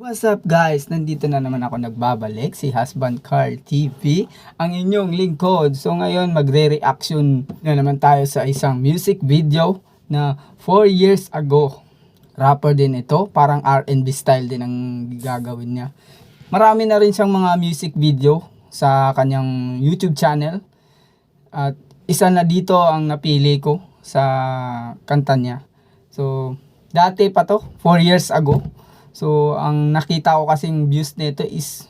What's up guys? Nandito na naman ako nagbabalik, si Husband Carl TV, ang inyong lingkod. So ngayon magre-reaction na naman tayo sa isang music video na 4 years ago. Rapper din ito, parang R&B style din ang gagawin niya. Marami na rin siyang mga music video sa kanyang YouTube channel. At isa na dito ang napili ko sa kanta niya. So dati pa to, 4 years ago. So, ang nakita ko kasing views nito is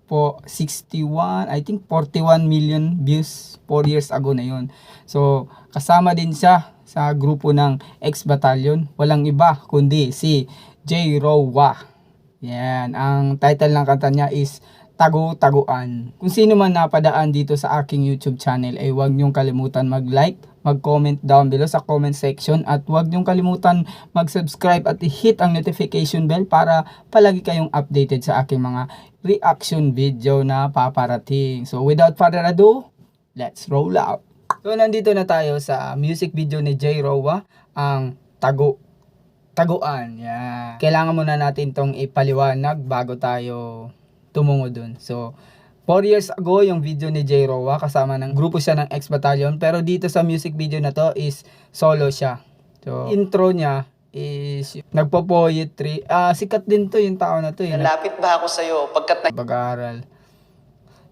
po 61, I think 41 million views 4 years ago na yun. So, kasama din siya sa grupo ng X Battalion. Walang iba kundi si J. Rowa. Yan, ang title ng kanta niya is Tagu-Taguan. Kung sino man napadaan dito sa aking YouTube channel ay huwag niyong kalimutan mag-like, mag-comment down below sa comment section at huwag niyong kalimutan mag-subscribe at i-hit ang notification bell para palagi kayong updated sa aking mga reaction video na paparating. So without further ado, let's roll out. So nandito na tayo sa music video ni J. Rowa, ang Taguan. Yeah. Kailangan muna natin tong ipaliwanag bago tayo tumungo dun. So 4 years ago yung video ni J. Rowa, kasama ng grupo siya ng X Battalion, pero dito sa music video na to is solo siya. So intro niya is nagpo-poetry. Sikat din to yung tao na to. Nalapit ba ako sa'yo pag-aaral.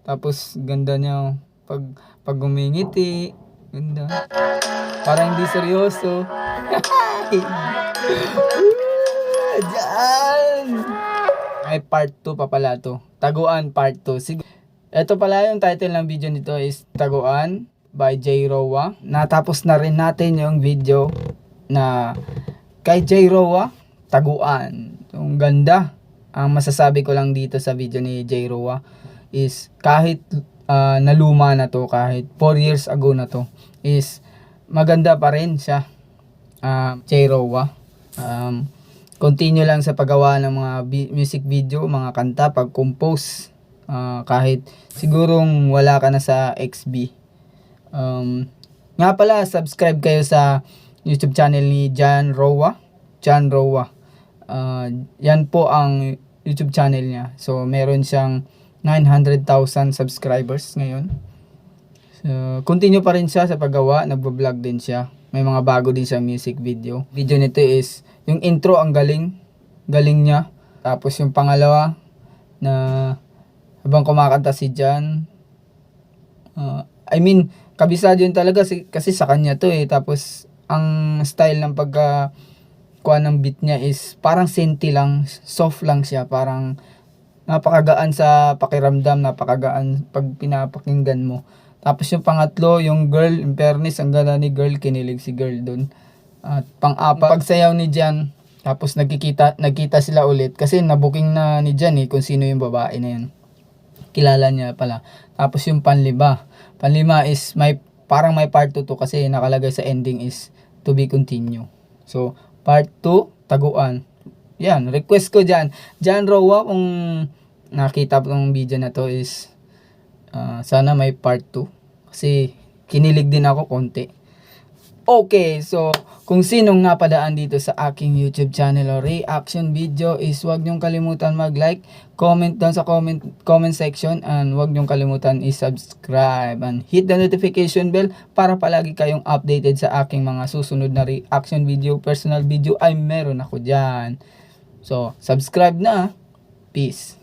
Tapos ganda niya pag umingiti. Ganda. Parang hindi seryoso. Diyan! May part 2 pa pala to. Taguan part 2. Ito pala yung title ng video nito is Taguan by J. Rowa. Natapos na rin natin yung video na kay J. Rowa, Taguan. Yung ganda. Ang masasabi ko lang dito sa video ni J. Rowa is kahit naluma na to, kahit 4 years ago na to, is maganda pa rin siya. J. Rowa. Continue lang sa paggawa ng mga music video, mga kanta, pag-compose. Kahit sigurong wala ka na sa XB. Nga pala, subscribe kayo sa YouTube channel ni Jan Rowa. Yan po ang YouTube channel niya. So meron siyang 900,000 subscribers ngayon. So continue pa rin siya sa paggawa, nagbo-vlog din siya. May mga bago din siya music video. Video nito is yung intro, ang galing niya. Tapos yung pangalawa na habang kumakanta si Jan, kabisado yun talaga kasi sa kanya to eh. Tapos ang style ng kuha ng beat niya is parang senti lang, soft lang siya, parang napakagaan sa pakiramdam, napakagaan pag pinapakinggan mo. Tapos yung pangatlo, yung girl, in fairness, ang ganda ni girl, kinilig si girl dun. At pang-apat, pagsayaw ni Jan, tapos nagkita sila ulit kasi nabuking na ni Jan eh kung sino yung babae na yun. Kilala niya pala. Tapos yung panlima is parang may part 2 to kasi nakalagay sa ending is to be continue. So part 2, Taguan. Yan, request ko dyan. Jan Rowa, kung nakita po ng video na to is sana may part 2 kasi kinilig din ako konti. Okay, so kung sinong napadaan dito sa aking YouTube channel o reaction video is huwag niyong kalimutan mag-like, comment down sa comment section, and huwag niyong kalimutan i-subscribe and hit the notification bell para palagi kayong updated sa aking mga susunod na reaction video, personal video ay meron ako dyan. So, subscribe na. Peace.